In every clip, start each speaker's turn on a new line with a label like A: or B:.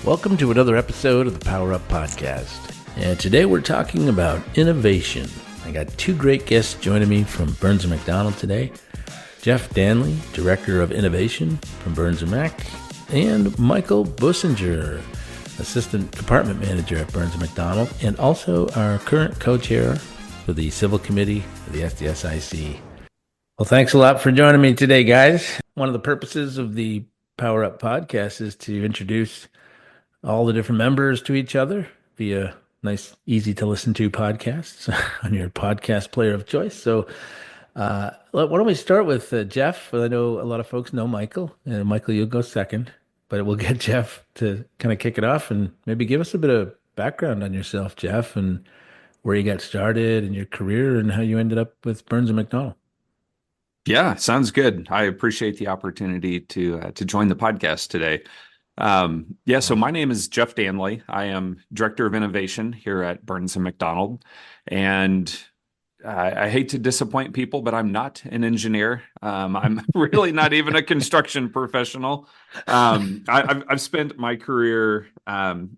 A: Welcome to another episode of the Power Up Podcast. And today we're talking about innovation. I got two great guests joining me from Burns McDonald today. Jeff Danley, Director of Innovation from Burns Mac, and Michael Bussinger, Assistant Department Manager at Burns McDonald, and also our current co-chair for the Civil Committee of the SDS-IC. Well, thanks a lot for joining me today, guys. One of the purposes of the Power Up Podcast is to introduce all the different members to each other via nice, easy to listen to podcasts on your podcast player of choice. So why don't we start with Jeff? Well, I know a lot of folks know Michael, and Michael, you'll go second, but we'll get Jeff to kind of kick it off and maybe give us a bit of background on yourself, Jeff, and where you got started in your career and how you ended up with Burns McDonald.
B: Yeah, sounds good. I appreciate the opportunity to join the podcast today. So my name is Jeff Danley. I am Director of Innovation here at Burns McDonald. And I hate to disappoint people, but I'm not an engineer. I'm really not even a construction professional. I've spent my career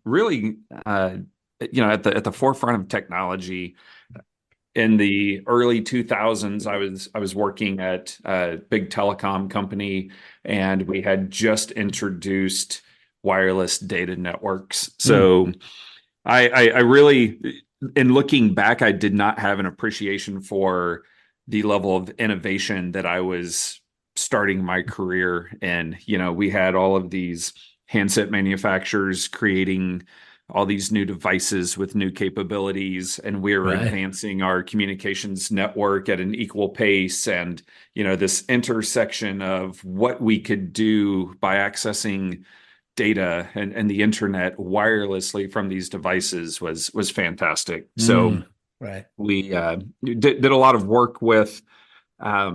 B: really at the forefront of technology. In the early 2000s, I was working at a big telecom company, and we had just introduced wireless data networks. So I really, in looking back, I did not have an appreciation for the level of innovation that I was starting my career in. You know, we had all of these handset manufacturers creating all these new devices with new capabilities, and we were advancing our communications network at an equal pace. And, you know, this intersection of what we could do by accessing data and the internet wirelessly from these devices was fantastic. So we did a lot of work with a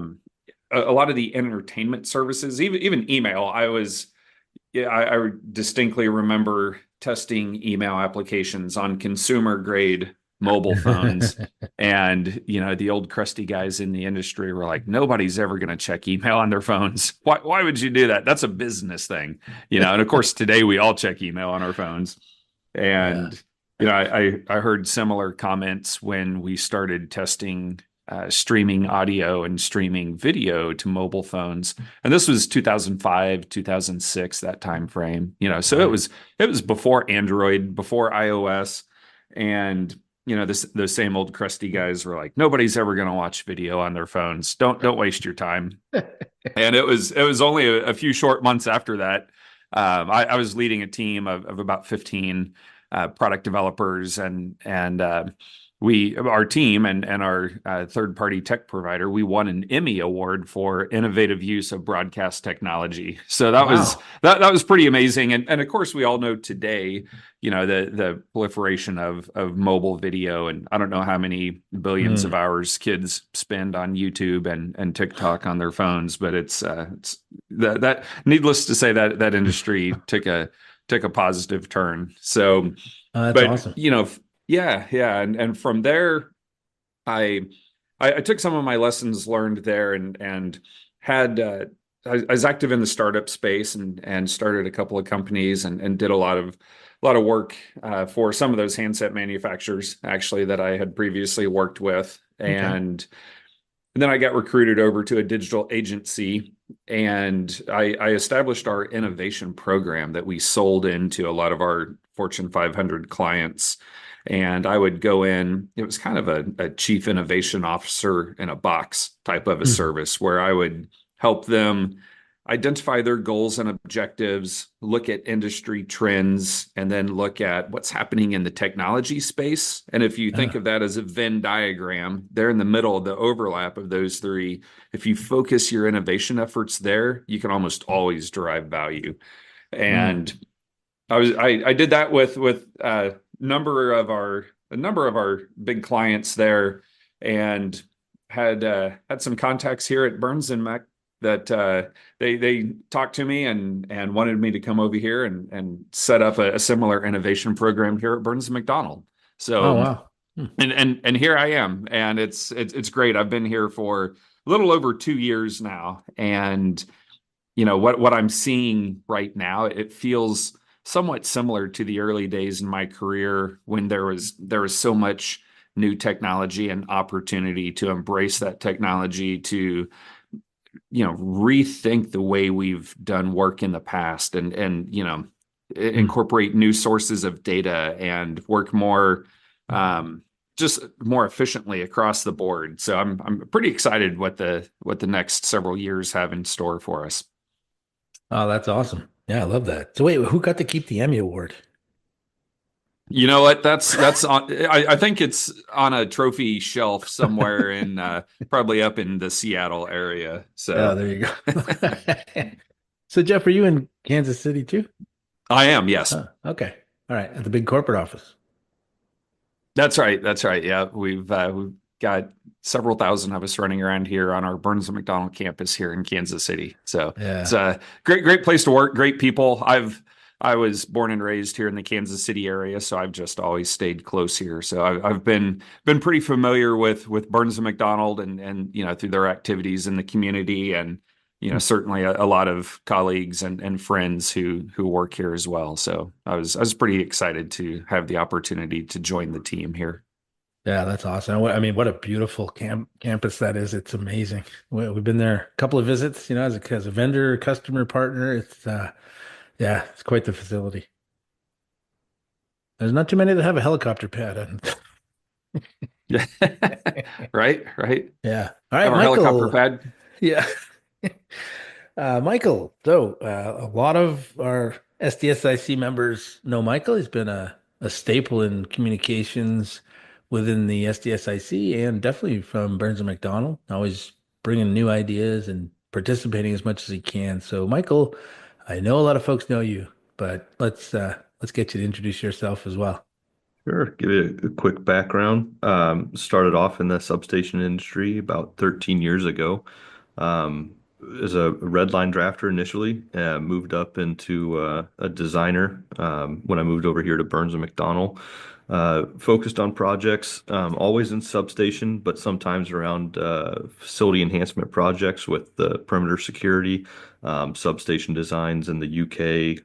B: lot of the entertainment services, even email. I distinctly remember testing email applications on consumer grade mobile phones. And, you know, the old crusty guys in the industry were like, nobody's ever going to check email on their phones. Why would you do that? That's a business thing, you know? And of course, today we all check email on our phones. And, you know, I heard similar comments when we started testing streaming audio and streaming video to mobile phones. And this was 2005, 2006, that time frame, you know, so it was before Android, before iOS. And, you know, those same old crusty guys were like, nobody's ever going to watch video on their phones. Don't waste your time. And it was only a few short months after that. I was leading a team of about 15 product developers, and our team and our third-party tech provider, we won an Emmy award for innovative use of broadcast technology. So that was pretty amazing. And of course, we all know today, you know, the proliferation of mobile video, and I don't know how many billions of hours kids spend on YouTube and TikTok on their phones, but it's that needless to say that industry took a positive turn. So,
A: that's awesome.
B: You know. Yeah. And from there, I took some of my lessons learned there and had I was active in the startup space and started a couple of companies and did a lot of work for some of those handset manufacturers actually that I had previously worked with. And then I got recruited over to a digital agency, and I established our innovation program that we sold into a lot of our Fortune 500 clients. And I would go in, it was kind of a chief innovation officer in a box type of a service where I would help them identify their goals and objectives, look at industry trends, and then look at what's happening in the technology space. And if you think of that as a Venn diagram, they're in the middle of the overlap of those three. If you focus your innovation efforts there, you can almost always derive value. And I did that with a number of our big clients there, and had some contacts here at Burns and Mac that they talked to me and wanted me to come over here and set up a similar innovation program here at Burns McDonald. So, and here I am, and it's great. I've been here for a little over 2 years now, and you know what I'm seeing right now, it feels somewhat similar to the early days in my career when there was so much new technology and opportunity to embrace that technology, to rethink the way we've done work in the past, and incorporate new sources of data and work more just more efficiently across the board. So I'm pretty excited what the next several years have in store for us.
A: Oh, that's awesome. Yeah, I love that. So wait, who got to keep the Emmy Award?
B: You know what? That's on. I think it's on a trophy shelf somewhere in probably up in the Seattle area.
A: Oh,
B: So
A: there you go. So Jeff, are you in Kansas City too?
B: I am, yes.
A: Huh, okay. All right. At the big corporate office.
B: That's right. That's right. Yeah, we've got several thousand of us running around here on our Burns McDonnell campus here in Kansas City. So it's
A: Yeah.
B: a great place to work. Great people. I was born and raised here in the Kansas City area, so I've just always stayed close here. So I've been pretty familiar with Burns and McDonald, and through their activities in the community, and certainly a lot of colleagues and friends who work here as well. So I was pretty excited to have the opportunity to join the team here.
A: Yeah, that's awesome. I mean, what a beautiful campus that is. It's amazing. We've been there a couple of visits, as a vendor, customer, partner. Yeah, it's quite the facility. There's not too many that have a helicopter pad.
B: Yeah. Right, right.
A: Yeah. All right,
B: Have our helicopter
A: Michael.
B: pad.
A: Yeah. Michael. So, a lot of our SDSIC members know Michael. He's been a staple in communications within the SDSIC and definitely from Burns and McDonnell, always bringing new ideas and participating as much as he can. So, Michael, I know a lot of folks know you, but let's get you to introduce yourself as well.
C: Sure. Give you a quick background. Started off in the substation industry about 13 years ago. Um, as a red line drafter initially, moved up into a designer when I moved over here to Burns and McDonnell. Focused on projects, always in substation, but sometimes around facility enhancement projects with the perimeter security, substation designs in the UK,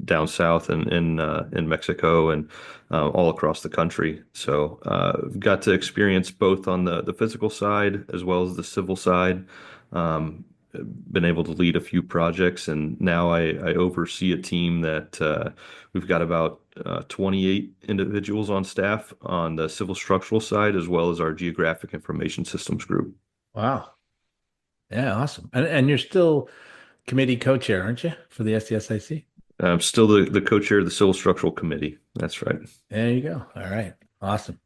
C: down south and in Mexico, and all across the country. So got to experience both on the physical side as well as the civil side. Um, Been able to lead a few projects, and now I oversee a team that we've got about 28 individuals on staff on the civil structural side, as well as our geographic information systems group.
A: Wow. Yeah, awesome. And you're still committee co-chair, aren't you, for the SDSIC?
C: I'm still the co-chair of the civil structural committee. That's right.
A: There you go. All right. Awesome.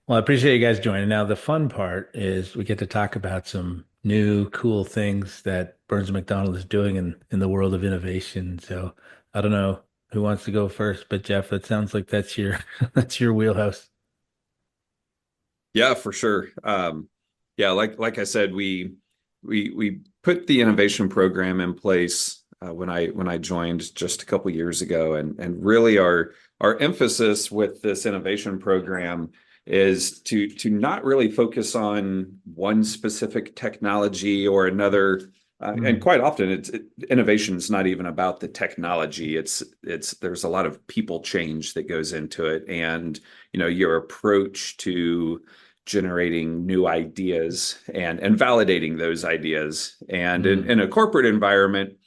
A: Well, I appreciate you guys joining. Now, the fun part is we get to talk about some new cool things that Burns McDonald is doing in the world of innovation. So I don't know who wants to go first, but Jeff, that sounds like that's your that's your wheelhouse.
B: Yeah, for sure. Yeah, like I said, we put the innovation program in place when I joined just a couple years ago, and really our emphasis with this innovation program is to not really focus on one specific technology or another. And quite often, innovation is not even about the technology. It's there's a lot of people change that goes into it, and your approach to generating new ideas and validating those ideas. And in a corporate environment,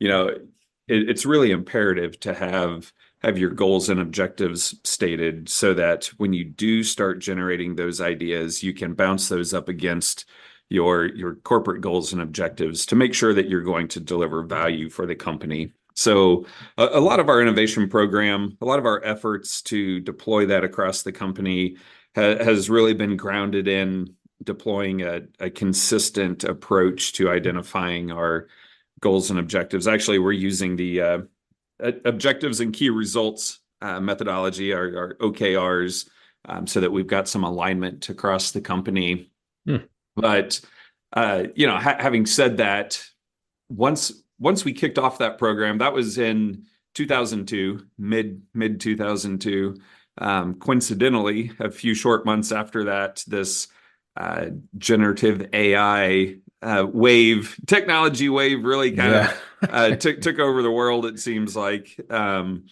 B: it's really imperative to have your goals and objectives stated so that when you do start generating those ideas, you can bounce those up against your corporate goals and objectives to make sure that you're going to deliver value for the company. So a lot of our innovation program, a lot of our efforts to deploy that across the company has really been grounded in deploying a consistent approach to identifying our goals and objectives. Actually, we're using the objectives and key results methodology, our OKRs, so that we've got some alignment across the company. But having said that, once we kicked off that program, that was in 2002, mid 2002. Coincidentally, a few short months after that, this generative AI technology wave really kind
A: Yeah.
B: of took over the world, it seems like. And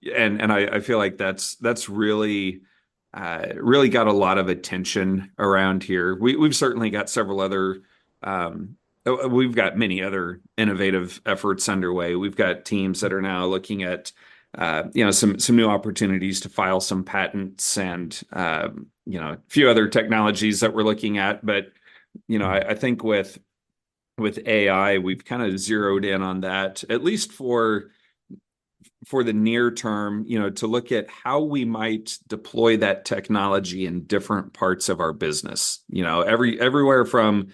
B: I feel like that's really got a lot of attention around here. We've certainly got several other we've got many other innovative efforts underway. We've got teams that are now looking at some new opportunities to file some patents and a few other technologies that we're looking at. But I think with AI, we've kind of zeroed in on that, at least for the near term, to look at how we might deploy that technology in different parts of our business. Everywhere from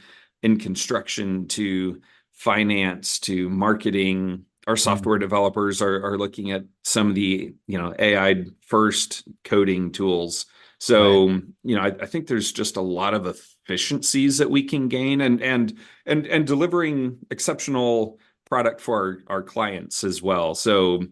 B: in construction to finance to marketing. Our software developers are looking at some of the AI first coding tools. So I think there's just a lot of efficiencies that we can gain and delivering exceptional product for our clients as well. So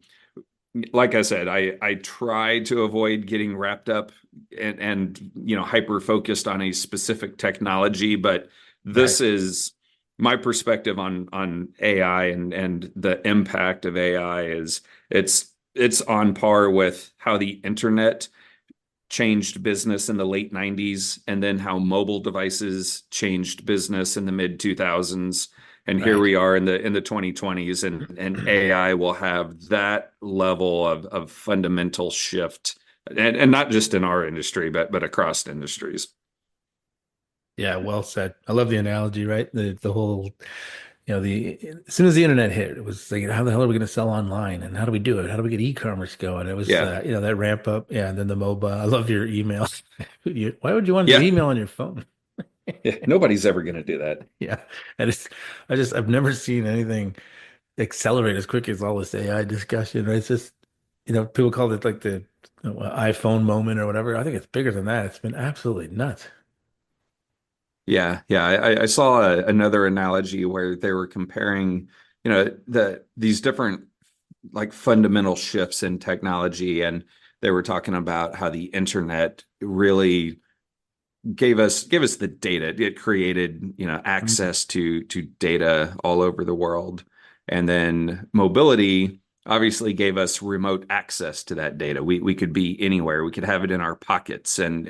B: like I said, I try to avoid getting wrapped up and hyper focused on a specific technology, but this is my perspective on AI and the impact of AI is it's on par with how the internet changed business in the late 90s and then how mobile devices changed business in the mid 2000s. And here we are in the 2020s, and AI will have that level of fundamental shift, and not just in our industry, but across industries.
A: Yeah, well said. I love the analogy, right? The whole, as soon as the internet hit, it was like, how the hell are we going to sell online, and how do we do it? How do we get e-commerce going? It was, that ramp up, and then the mobile. I love your emails. Why would you want to do email on your phone?
B: Yeah, nobody's ever going to do that.
A: Yeah, I've never seen anything accelerate as quick as all this AI discussion. Right? It's just, people call it like the iPhone moment or whatever. I think it's bigger than that. It's been absolutely nuts.
B: Yeah. I saw another analogy where they were comparing, these different like fundamental shifts in technology, and they were talking about how the internet really gave us the data. It created, access to data all over the world. And then mobility obviously gave us remote access to that data. We could be anywhere. We could have it in our pockets. And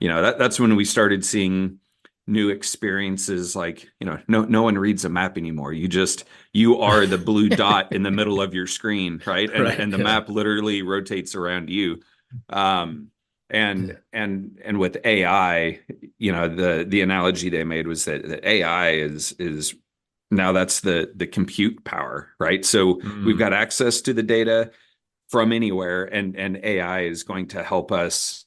B: that's when we started seeing new experiences like, no one reads a map anymore. You are the blue dot in the middle of your screen, right? And the map literally rotates around you. And with AI, the analogy they made was that AI is now that's the compute power, right? So we've got access to the data from anywhere, and AI is going to help us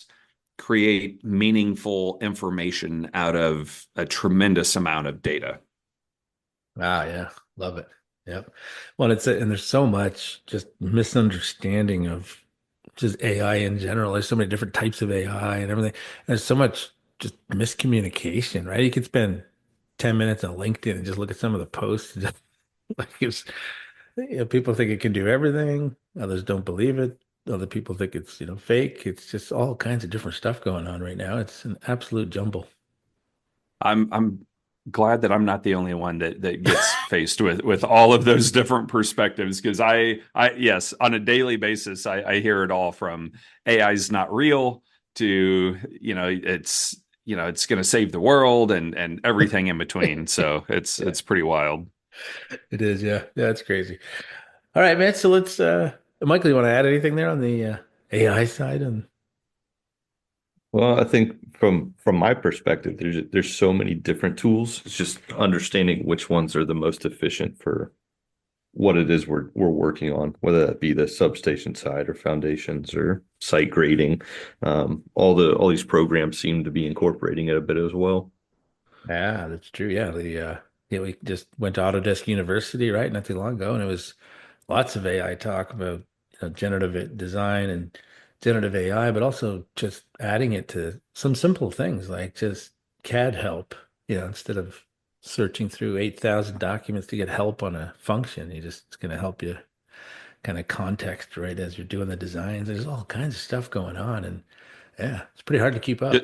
B: create meaningful information out of a tremendous amount of data.
A: Yeah, love it. Yep. Well, and there's so much just misunderstanding of just AI in general. There's so many different types of AI and everything. There's so much just miscommunication, right? You could spend 10 minutes on LinkedIn and just look at some of the posts. Like people think it can do everything. Others don't believe it. Other people think it's, fake. It's just all kinds of different stuff going on right now. It's an absolute jumble.
B: I'm glad that I'm not the only one that gets faced with all of those different perspectives, because yes, on a daily basis I hear it all from AI is not real to it's going to save the world and everything in between. So it's pretty wild.
A: It is, yeah. Yeah, it's crazy. All right, man. So let's Michael, you want to add anything there on the AI side? And
C: Well, I think from my perspective, there's so many different tools. It's just understanding which ones are the most efficient for what it is we're working on, whether that be the substation side or foundations or site grading. All these programs seem to be incorporating it a bit as well.
A: yeah, that's true. Yeah, we just went to Autodesk University, right, not too long ago, and it was lots of AI talk about generative design and generative AI, but also just adding it to some simple things like just CAD help. Instead of searching through 8,000 documents to get help on a function, it's going to help you kind of context right as you're doing the designs. There's all kinds of stuff going on, and yeah, it's pretty hard to keep up.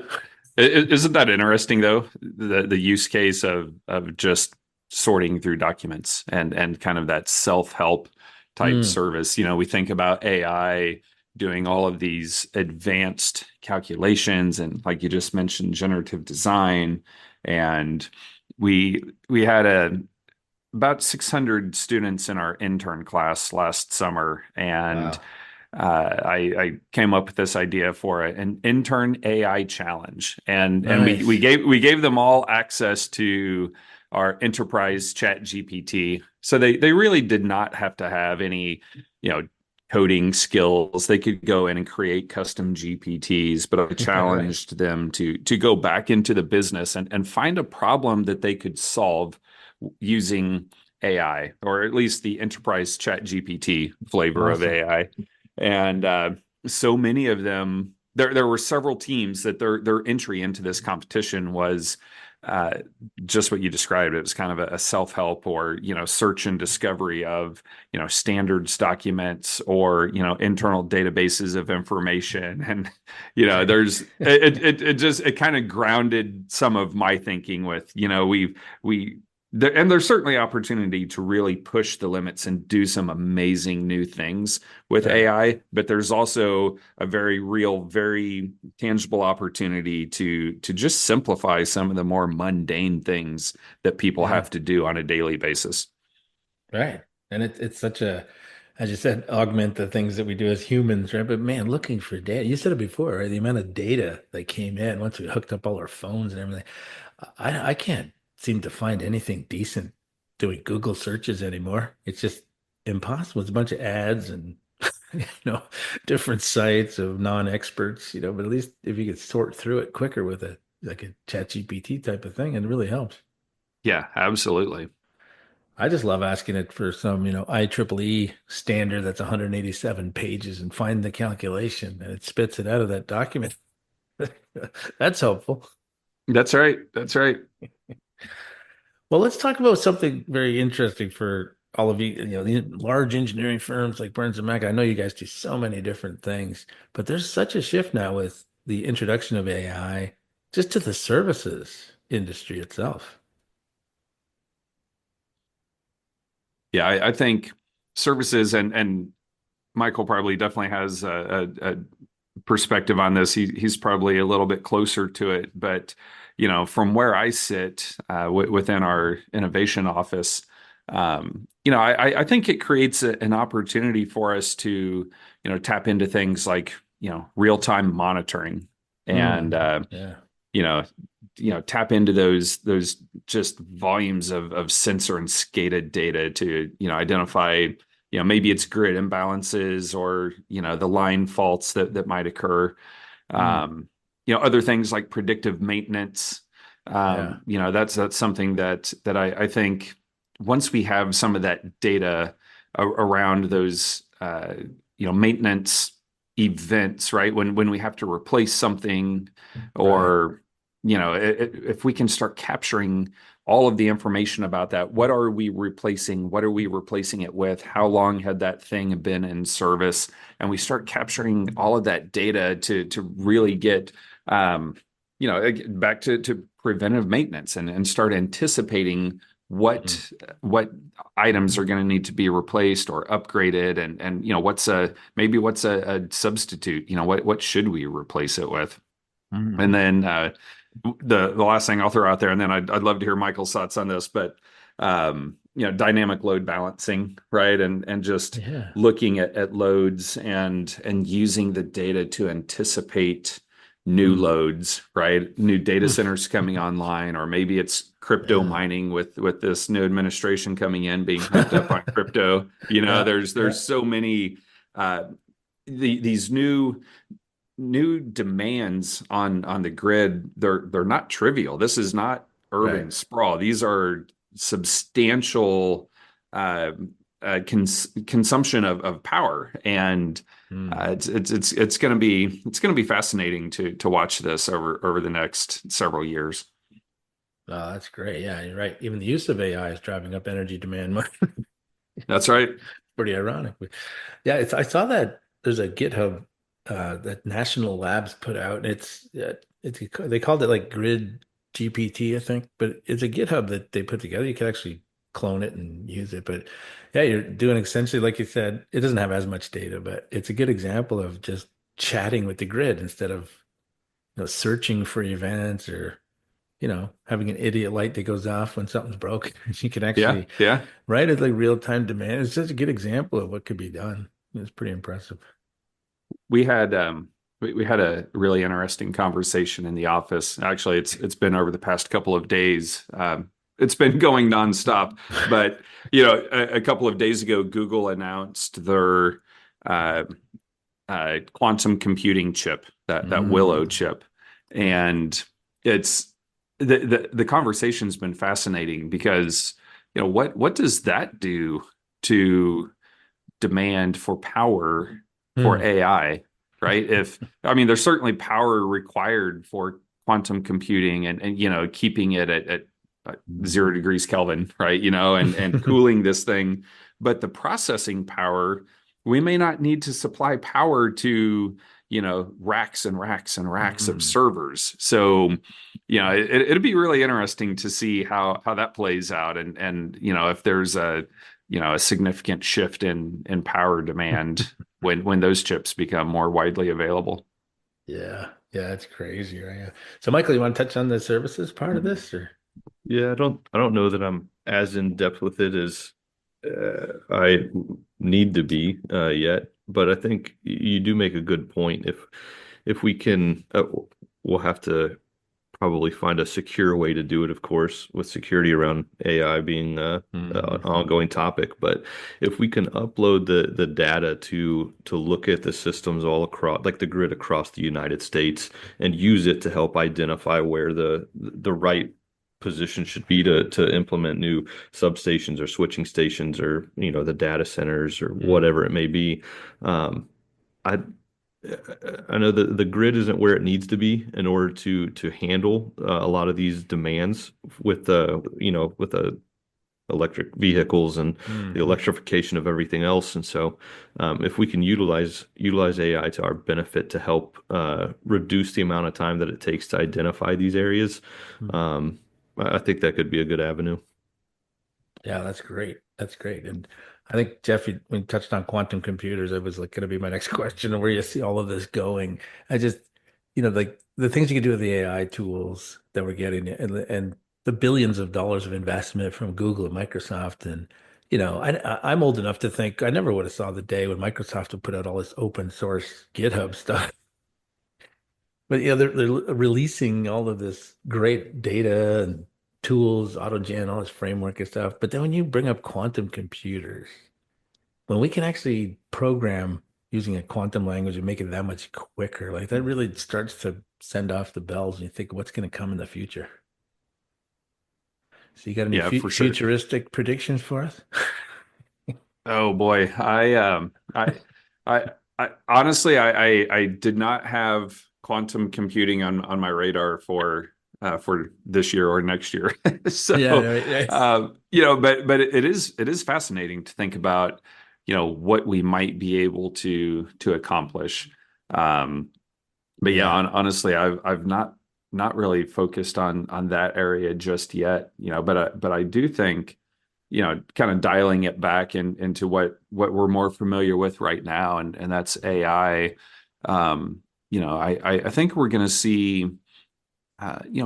B: Isn't that interesting though? The use case of just sorting through documents and kind of that self-help type
A: Mm,
B: service. We think about AI doing all of these advanced calculations and like you just mentioned, generative design. And we had about 600 students in our intern class last summer, and
A: wow.
B: I came up with this idea for an intern AI challenge, and we
A: Nice.
B: gave them all access to our enterprise chat GPT. So they really did not have to have any, you know, coding skills. They could go in and create custom GPTs, but I
A: Right.
B: challenged them to go back into the business and find a problem that they could solve using AI, or at least the enterprise chat GPT flavor of
A: Awesome.
B: AI. And so many of them, there were several teams that their entry into this competition was uh, just what you described. It was kind of a self-help or, search and discovery of, standards documents or, internal databases of information. And, there's, it kind of grounded some of my thinking with, and there's certainly opportunity to really push the limits and do some amazing new things with
A: Right.
B: AI, but there's also a very real, very tangible opportunity to just simplify some of the more mundane things that people
A: Yeah.
B: have to do on a daily basis.
A: Right. And it's such a, as you said, augment the things that we do as humans, right? But man, looking for data, you said it before, right? The amount of data that came in once we hooked up all our phones and everything. I can't seem to find anything decent doing Google searches anymore. It's just impossible. It's a bunch of ads and you know, different sites of non-experts, but at least if you could sort through it quicker with a like a chat GPT type of thing, it really helps.
B: Yeah, absolutely.
A: I just love asking it for some, IEEE standard that's 187 pages and find the calculation and it spits it out of that document. That's helpful.
B: That's right. That's right.
A: Well, let's talk about something very interesting for all of you, the large engineering firms like Burns and Mac. I know you guys do so many different things, but there's such a shift now with the introduction of AI just to the services industry itself.
B: Yeah, I think services and Michael probably definitely has a perspective on this. He's probably a little bit closer to it, but from where I sit within our innovation office, I think it creates an opportunity for us to tap into things like real-time monitoring and
A: Mm, yeah.
B: you know tap into those just volumes of sensor and SCADA data to identify maybe it's grid imbalances or the line faults that might occur.
A: Mm,
B: Other things like predictive maintenance.
A: yeah.
B: That's something that I think once we have some of that data around those maintenance events, right? When we have to replace something,
A: Right.
B: or if we can start capturing all of the information about that, what are we replacing? What are we replacing it with? How long had that thing been in service? And we start capturing all of that data to really get back to preventive maintenance and start anticipating
A: Mm,
B: what items are going to need to be replaced or upgraded, and what's a substitute, what should we replace it with. And
A: mm.
B: then the last thing I'll throw out there, and then I'd love to hear Michael's thoughts on this, but dynamic load balancing, right? And just
A: Yeah.
B: looking at loads and using the data to anticipate new
A: Mm.
B: loads, right? New data centers coming online, or maybe it's crypto
A: Yeah.
B: mining with this new administration coming in, being hyped up on crypto.
A: Yeah.
B: There's
A: Yeah.
B: so many uh, these new demands on the grid. They're not trivial. This is not
A: Right.
B: urban sprawl. These are substantial uh, consumption of power, and
A: Mm.
B: it's going to be fascinating to watch this over the next several years.
A: Oh, that's great. Yeah, you're right. Even the use of AI is driving up energy demand.
B: That's right.
A: Pretty ironic. But yeah, I saw that there's a GitHub that National Labs put out. It's they called it like Grid GPT, I think, but it's a GitHub that they put together. You can actually clone it and use it. But yeah, you're doing essentially, like you said, it doesn't have as much data, but it's a good example of just chatting with the grid instead of searching for events or having an idiot light that goes off when something's broken. You can
B: Yeah,
A: actually
B: yeah.
A: write it like real-time demand. It's just a good example of what could be done. It's pretty impressive.
B: We had we had a really interesting conversation in the office. Actually, it's been over the past couple of days. It's been going nonstop, but a couple of days ago, Google announced their uh, quantum computing chip, that Willow
A: Mm.
B: chip, and it's the conversation's been fascinating because what does that do to demand for power for
A: Hmm.
B: AI, right? If I mean, there's certainly power required for quantum computing and keeping it at 0 degrees Kelvin, right? And cooling this thing, but the processing power, we may not need to supply power to racks and racks and racks of
A: Mm.
B: servers. So it'd be really interesting to see how that plays out, and if there's a significant shift in power demand when those chips become more widely available.
A: Yeah, yeah, it's crazy, right? Yeah. So, Michael, you want to touch on the services part of this, or?
C: Yeah, I don't know that I'm as in depth with it as I need to be yet, but I think you do make a good point. If we can, we'll have to probably find a secure way to do it, of course, with security around AI being an
A: Mhm.
C: ongoing topic. But if we can upload the data to look at the systems all across, like the grid across the United States, and use it to help identify where the right position should be to implement new substations or switching stations or the data centers or
A: Mm.
C: whatever it may be. Um, I I know that the grid isn't where it needs to be in order to handle a lot of these demands with the electric vehicles and the
A: Mhm.
C: electrification of everything else. And so, if we can utilize AI to our benefit to help reduce the amount of time that it takes to identify these areas,
A: Mhm.
C: um, I think that could be a good avenue.
A: Yeah, that's great. That's great. And I think Jeff, when you touched on quantum computers, it was like going to be my next question of where you see all of this going. I just, like the things you can do with the AI tools that we're getting and the billions of dollars of investment from Google and Microsoft. And, I'm old enough to think I never would have saw the day when Microsoft would put out all this open source GitHub stuff. But yeah, they're releasing all of this great data and tools, AutoGen, all this framework and stuff. But then when you bring up quantum computers, when we can actually program using a quantum language and make it that much quicker, like that really starts to send off the bells and you think what's going to come in the future. So you got any
B: Yeah, for sure.
A: futuristic predictions for us?
B: Oh boy, I honestly, I did not have quantum computing on my radar for this year or next year.
A: Yeah,
B: So,
A: right, right.
B: but it is fascinating to think about, what we might be able to accomplish. Um, but yeah,
A: Yeah.
B: honestly, I've not really focused on that area just yet, but I do think, kind of dialing it back into what we're more familiar with right now, and that's AI. I think we're going to see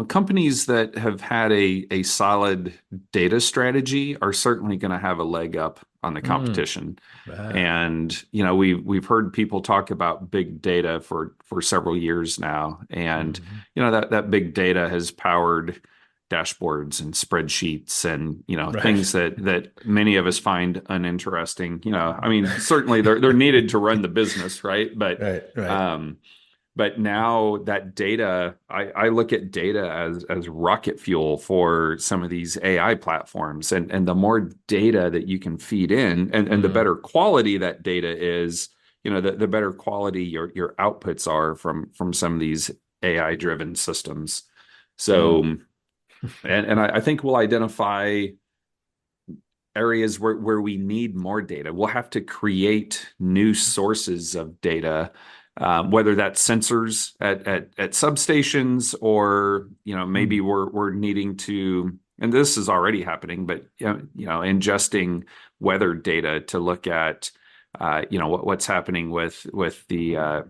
B: companies that have had a solid data strategy are certainly going to have a leg up on the
A: Mm.
B: competition.
A: Ah.
B: And we've heard people talk about big data for several years now, and
A: Mhm.
B: that big data has powered dashboards and spreadsheets and
A: Right.
B: things that many of us find uninteresting. I mean, certainly they're needed to run the business, right?
A: Right, right.
B: Um, but now that data, I look at data as rocket fuel for some of these AI platforms. And the more data that you can feed in, and the
A: Mm.
B: better quality that data is, the better quality your outputs are from some of these AI driven systems. So,
A: Mm.
B: and I think we'll identify areas where we need more data. We'll have to create new sources of data whether that's sensors at substations, or maybe we're needing to, and this is already happening, but ingesting weather data to look at what's happening with the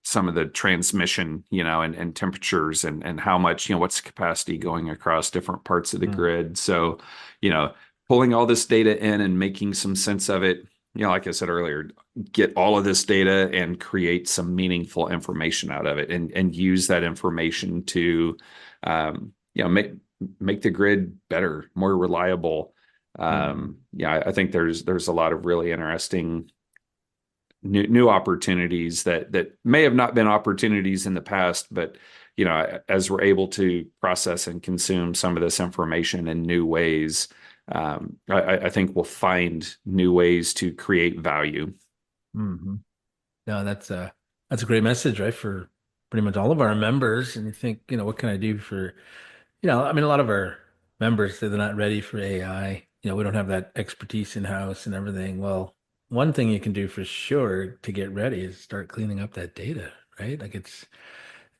B: some of the transmission, and temperatures, and how much, what's the capacity going across different parts of the grid. So, pulling all this data in and making some sense of it, like I said earlier, get all of this data and create some meaningful information out of it, and use that information to, make the grid better, more reliable. I think there's a lot of really interesting new opportunities that may have not been opportunities in the past, but as we're able to process and consume some of this information in new ways, I think we'll find new ways to create value.
A: Mm-hmm. No, that's a great message, right? For pretty much all of our members. And you think, what can I do for, I mean, a lot of our members say they're not ready for AI. We don't have that expertise in house and everything. Well, one thing you can do for sure to get ready is start cleaning up that data, right? Like it's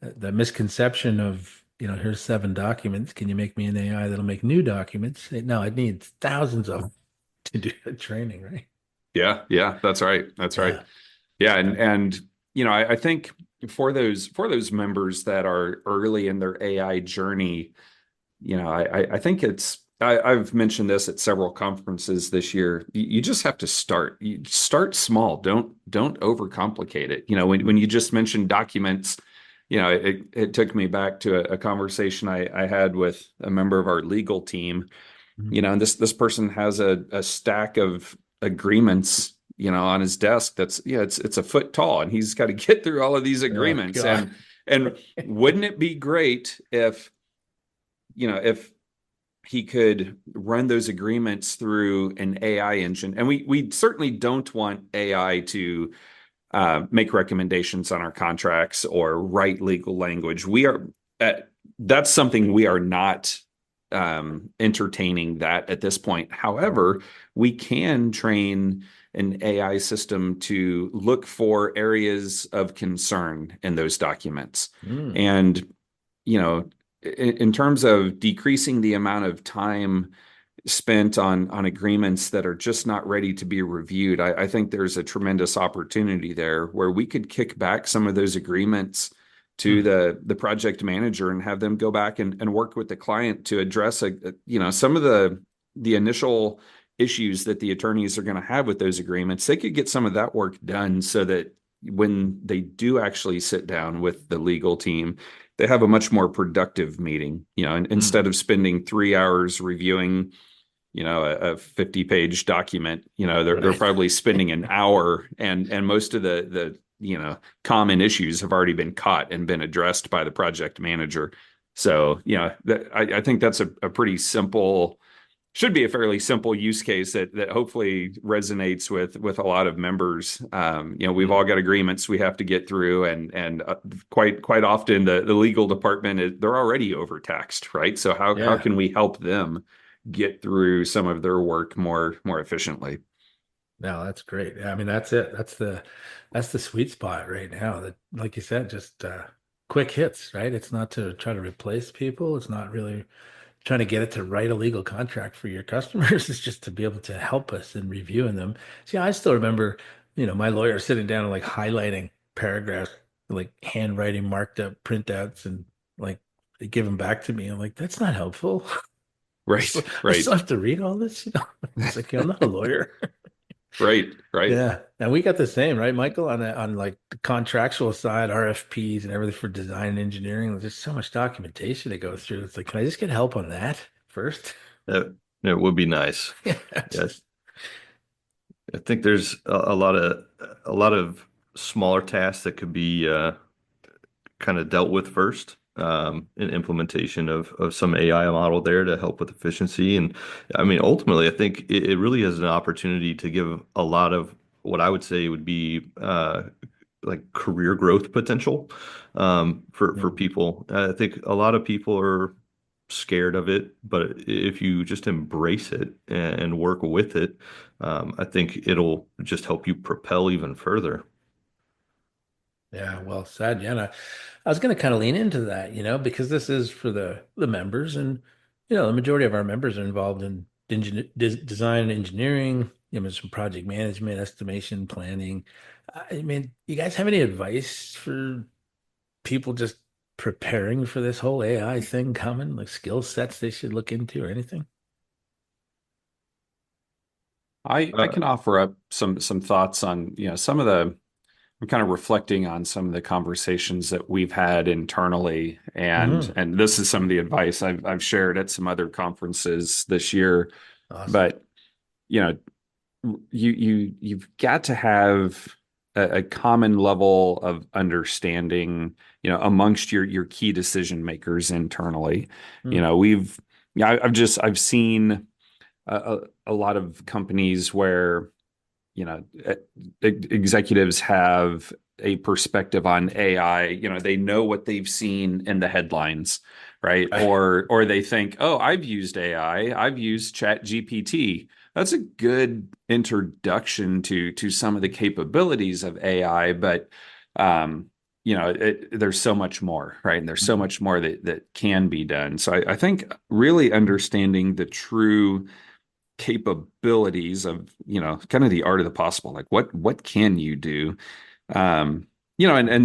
A: the misconception of, here's 7 documents. Can you make me an AI that'll make new documents? No, it needs thousands of them to do the training, right?
B: Yeah, that's right. That's right. Yeah, and I think for those members that are early in their AI journey, I think I've mentioned this at several conferences this year. You just have to start. You start small. Don't overcomplicate it. When you just mentioned documents, it took me back to a conversation I had with a member of our legal team. And this person has a stack of agreements, on his desk that's it's a foot tall, and he's got to get through all of these agreements. And wouldn't it be great if he could run those agreements through an AI engine? And we certainly don't want AI to make recommendations on our contracts or write legal language. That's something we are not entertaining that at this point. However, we can train an AI system to look for areas of concern in those documents. And, in terms of decreasing the amount of time spent on agreements that are just not ready to be reviewed, I think there's a tremendous opportunity there where we could kick back some of those agreements to the project manager and have them go back and work with the client to address some of the initial issues that the attorneys are going to have with those agreements. They could get some of that work done so that when they do actually sit down with the legal team, they have a much more productive meeting. Instead of spending 3 hours reviewing a 50-page document, they're probably spending an hour, and most of the common issues have already been caught and been addressed by the project manager. So, I think that's a pretty simple, should be a fairly simple use case that hopefully resonates with a lot of members. We've all got agreements we have to get through, and quite often the legal department they're already overtaxed, right? So how can we help them get through some of their work more efficiently?
A: No, that's great. I mean, that's it. That's the sweet spot right now. That, like you said, just quick hits, right? It's not to try to replace people. It's not really trying to get it to write a legal contract for your customers. It's just to be able to help us in reviewing them. See, I still remember, my lawyer sitting down and like highlighting paragraphs, like handwriting marked up printouts, and like they give them back to me. I'm like, that's not helpful.
B: Right.
A: I still have to read all this. It's like, I'm not a lawyer.
B: Right.
A: Yeah. And we got the same, right, Michael, on like the contractual side, RFPs and everything for design and engineering. There's just so much documentation to go through. It's like, can I just get help on that first?
C: It would be nice. Yes. I think there's a lot of smaller tasks that could be kind of dealt with first, in implementation of some AI model there to help with efficiency. And I mean, ultimately, I think it really is an opportunity to give a lot of what I would say would be like career growth potential, for people. I think a lot of people are scared of it, but if you just embrace it and work with it, I think it'll just help you propel even further.
A: Yeah, well said. Yeah, and I was going to kind of lean into that, because this is for the members, and the majority of our members are involved in design and engineering, some project management, estimation, planning. I mean, you guys have any advice for people just preparing for this whole AI thing coming, like skill sets they should look into or anything?
B: I
C: Uh,
B: can offer up some thoughts on, some of the I'm kind of reflecting on some of the conversations that we've had internally, and
A: Hmm.
B: and this is some of the advice I've shared at some other conferences this year.
A: Awesome.
B: But you know, you've got to have a common level of understanding, amongst your key decision makers internally. You
A: Hmm.
B: know, we've yeah, I've seen a lot of companies where executives have a perspective on AI. They know what they've seen in the headlines, right?
A: Right.
B: Or they think, oh, I've used AI, I've used Chat GPT. That's a good introduction to some of the capabilities of AI, but there's so much more, right? And there's so
A: Mhm.
B: much more that can be done. So I think really understanding the true capabilities of kind of the art of the possible, like what can you do, and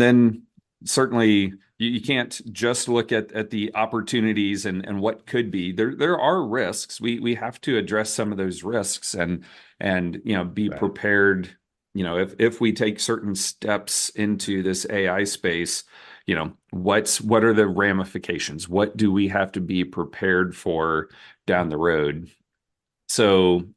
B: then certainly you can't just look at the opportunities and what could be. There are risks. We have to address some of those risks, and be
A: Right.
B: prepared. If we take certain steps into this AI space, what are the ramifications? What do we have to be prepared for down the road? So,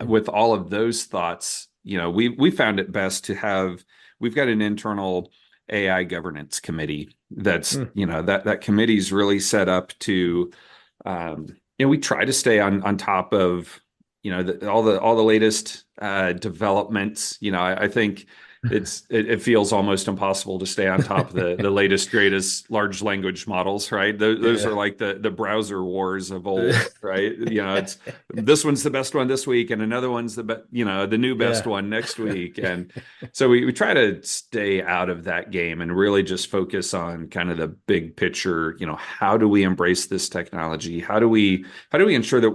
B: with all of those thoughts, we found it best to have we've got an internal AI governance committee that's,
A: Hmm.
B: that committee's really set up to um, we try to stay on top of all the latest developments. I think it feels almost impossible to stay on top of the latest greatest large language models, right? Those
A: Yeah.
B: are like the browser wars of old, right? It's this one's the best one this week, and another one's the new best
A: Yeah.
B: one next week. And so we try to stay out of that game and really just focus on kind of the big picture. How do we embrace this technology? How do we ensure that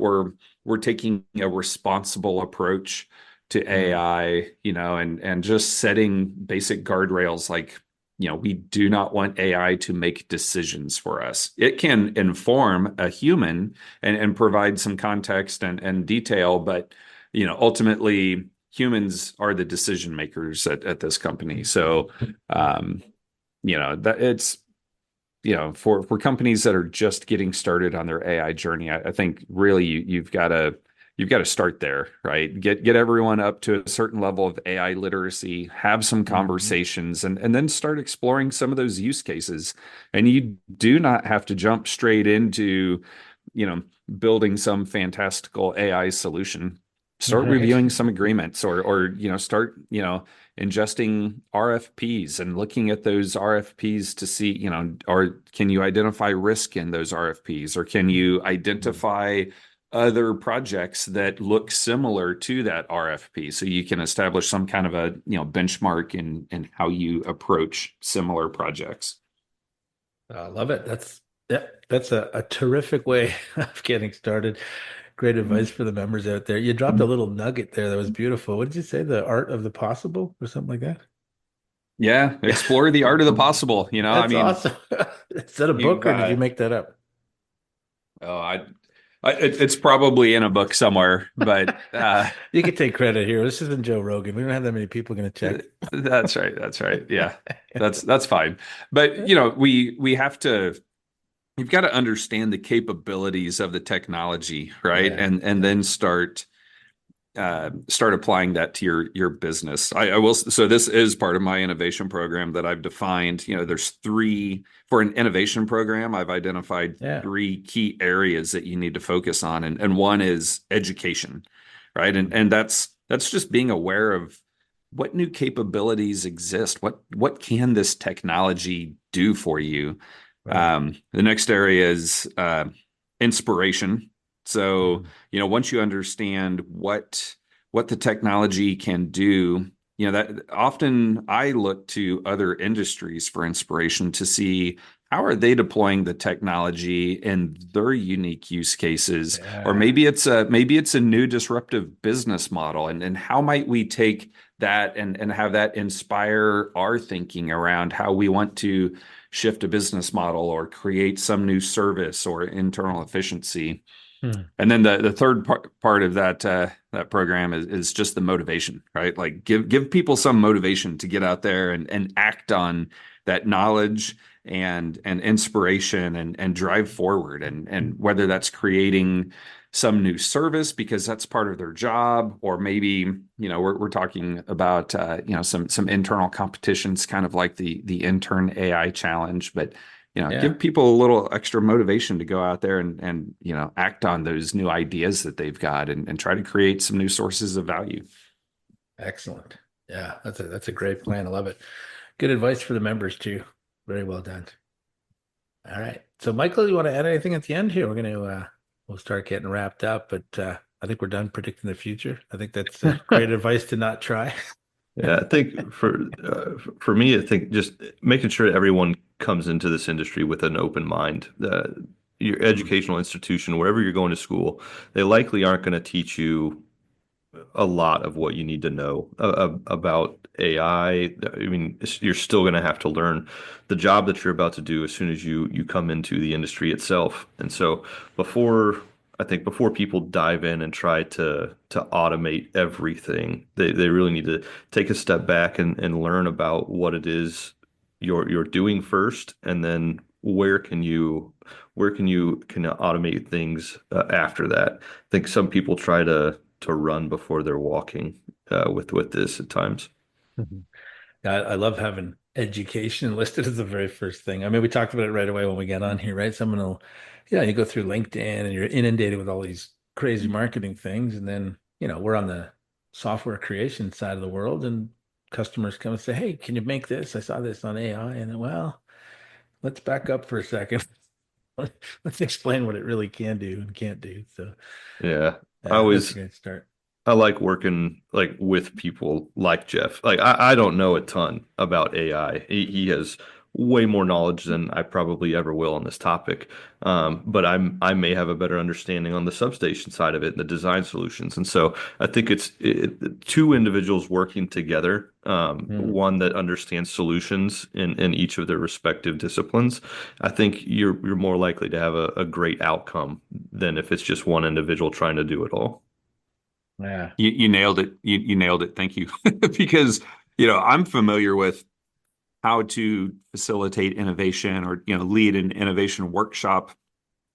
B: we're taking a responsible approach to
A: Hmm.
B: AI, and just setting basic guardrails, like, we do not want AI to make decisions for us. It can inform a human and provide some context and detail, but ultimately humans are the decision makers at this company. So um, that it's for companies that are just getting started on their AI journey, I think really you've got to start there, right? Get everyone up to a certain level of AI literacy, have some
A: Hmm.
B: conversations, and then start exploring some of those use cases. And you do not have to jump straight into, you know, building some fantastical AI solution. Start
A: Right.
B: reviewing some agreements, or start ingesting RFPs and looking at those RFPs to see, or can you identify risk in those RFPs, or can you
A: Hmm.
B: identify other projects that look similar to that RFP, so you can establish some kind of a benchmark in how you approach similar projects.
A: I love it. That's a terrific way of getting started. Great advice for the members out there. You dropped a little nugget there that was beautiful. What did you say? The art of the possible or something like that?
B: Yeah,
A: Yeah.
B: explore the art of the possible. I
A: That's
B: mean,
A: awesome. Is that a book
B: you've
A: or did you make that up?
B: oh, it's probably in a book somewhere, but
A: You can take credit here. This isn't Joe Rogan. We don't have that many people going to check.
B: that's right. That's right. Yeah, that's fine. But we have to. You've got to understand the capabilities of the technology, right?
A: Yeah,
B: And
A: yeah.
B: then start applying that to your business. I will. So this is part of my innovation program that I've defined. There's three for an innovation program. I've identified
A: Yeah.
B: three key areas that you need to focus on, and one is education, right? And that's just being aware of what new capabilities exist. What can this technology do for you?
A: Right.
B: The next area is inspiration. So,
A: Mhm.
B: once you understand what the technology can do, that often I look to other industries for inspiration to see how are they deploying the technology in their unique use cases, or
A: Yeah.
B: maybe it's a new disruptive business model, and how might we take that and have that inspire our thinking around how we want to shift a business model or create some new service or internal efficiency.
A: Hmm.
B: And then the third part of that program is just the motivation, right? Like give people some motivation to get out there and act on that knowledge and inspiration and drive forward, and whether that's creating some new service because that's part of their job, or maybe we're talking about some internal competitions, kind of like the intern AI challenge, but
A: Yeah.
B: give people a little extra motivation to go out there and act on those new ideas that they've got, and try to create some new sources of value.
A: Excellent. Yeah, that's a great plan. I love it. Good advice for the members too. Very well done. All right. So Michael, you want to add anything at the end here? We'll start getting wrapped up, but I think we're done predicting the future. I think that's great advice to not try.
C: Yeah, I think for me, I think just making sure everyone comes into this industry with an open mind. Your educational institution, wherever you're going to school, they likely aren't going to teach you a lot of what you need to know about AI. I mean, you're still going to have to learn the job that you're about to do as soon as you come into the industry itself. And so before I think before people dive in and try to automate everything, they really need to take a step back and learn about what it is you're doing first, and then where can you automate things after that. I think some people try to run before they're walking with this at times.
A: Mhm. I love having education listed as the very first thing. I mean, we talked about it right away when we get on here, right? Someone will, you go through LinkedIn and you're inundated with all these crazy marketing things. And then, we're on the software creation side of the world, and customers come and say, "Hey, can you make this? I saw this on AI." And then, well, let's back up for a second. Let's explain what it really can do and can't do. So,
C: Yeah, I
A: yeah, that's a
C: always
A: great start.
C: I like working like with people like Jeff. Like I don't know a ton about AI. He has way more knowledge than I probably ever will on this topic. But I may have a better understanding on the substation side of it and the design solutions. And so I think two individuals working together,
A: Hmm.
C: one that understands solutions in each of their respective disciplines. I think you're more likely to have a great outcome than if it's just one individual trying to do it all.
A: Yeah.
B: You nailed it. You nailed it. Thank you. Because I'm familiar with how to facilitate innovation, or lead an innovation workshop,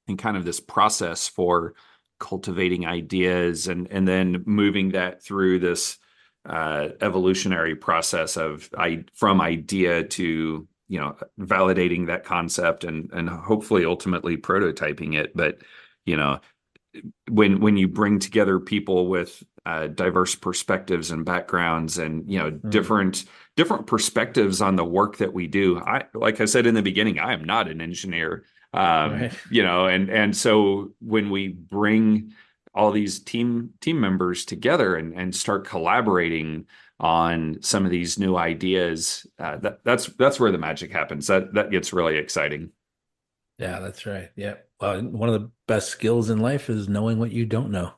B: and kind of this process for cultivating ideas, and then moving that through this evolutionary process from idea to validating that concept, and hopefully ultimately prototyping it. But you know when you bring together people with diverse perspectives and backgrounds, and
A: Hmm.
B: different perspectives on the work that we do. Like I said in the beginning, I am not an engineer.
A: Right.
B: And so when we bring all these team members together and start collaborating on some of these new ideas, that's where the magic happens. That gets really exciting.
A: Yeah, that's right. Yeah. Well, one of the best skills in life is knowing what you don't know.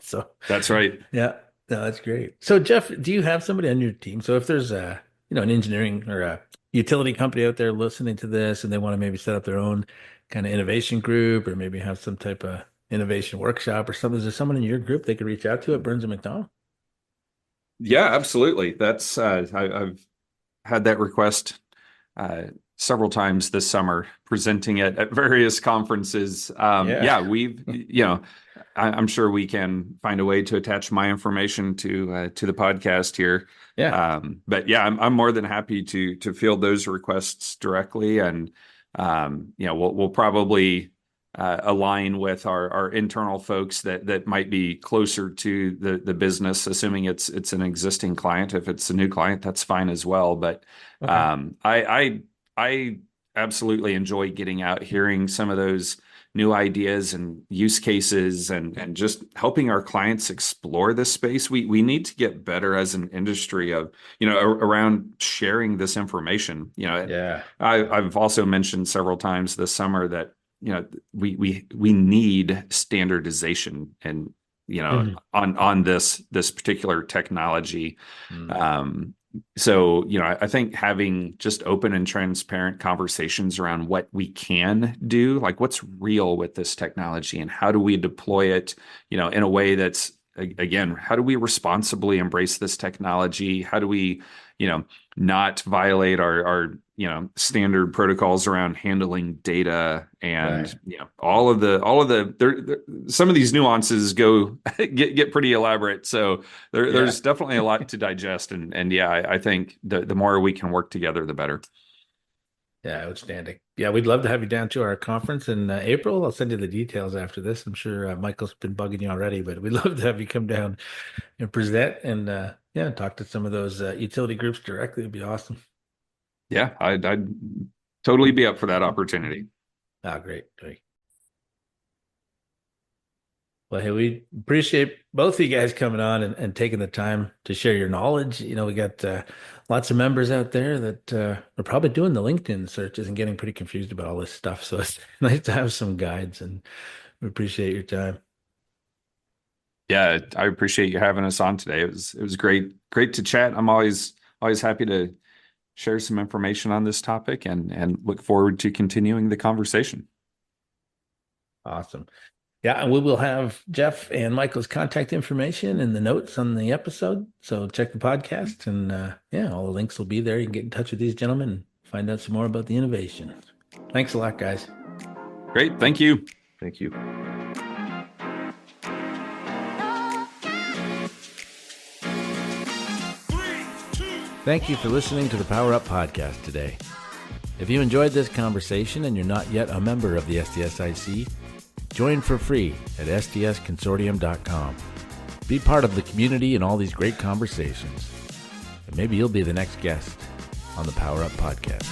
A: So,
B: That's right.
A: yeah, no, that's great. So, Jeff, do you have somebody on your team? So, if there's an engineering or a utility company out there listening to this and they want to maybe set up their own kind of innovation group, or maybe have some type of innovation workshop or something, is there someone in your group they could reach out to at Burns and McDonald?
B: Yeah, absolutely. I've had that request uh, several times this summer, presenting at various conferences.
A: Yeah.
B: Yeah, I'm sure we can find a way to attach my information to the podcast here.
A: Yeah.
B: But yeah, I'm more than happy to field those requests directly, and we'll probably align with our internal folks that might be closer to the business, assuming it's an existing client. If it's a new client, that's fine as well. But
A: Okay.
B: I absolutely enjoy getting out, hearing some of those new ideas and use cases and just helping our clients explore this space. We need to get better as an industry of, around sharing this information.
A: Yeah.
B: I've also mentioned several times this summer that, we need standardization and, on this particular technology. So, I think having just open and transparent conversations around what we can do, like what's real with this technology and how do we deploy it, in a way that's, again, how do we responsibly embrace this technology? How do we, not violate our standard protocols around handling data and, all of the some of these nuances get pretty elaborate. So there's definitely a lot to digest. And I think the more we can work together, the better.
A: Yeah, outstanding. Yeah, we'd love to have you down to our conference in April. I'll send you the details after this. I'm sure Michael's been bugging you already, but we'd love to have you come down and present and talk to some of those utility groups directly. It'd be awesome.
B: Yeah, I'd totally be up for that opportunity.
A: Ah, great. Well, hey, we appreciate both of you guys coming on and taking the time to share your knowledge. We got lots of members out there that are probably doing the LinkedIn searches and getting pretty confused about all this stuff. So it's nice to have some guides, and we appreciate your time.
B: Yeah, I appreciate you having us on today. It was great to chat. I'm always happy to share some information on this topic and look forward to continuing the conversation.
A: Awesome. Yeah, and we will have Jeff and Michael's contact information in the notes on the episode. So check the podcast and all the links will be there. You can get in touch with these gentlemen and find out some more about the innovation. Thanks a lot, guys.
B: Great. Thank you.
C: Thank you.
A: Thank you for listening to the Power Up Podcast today. If you enjoyed this conversation and you're not yet a member of the SDS-IC, join for free at sdsconsortium.com. Be part of the community and all these great conversations. And maybe you'll be the next guest on the Power Up Podcast.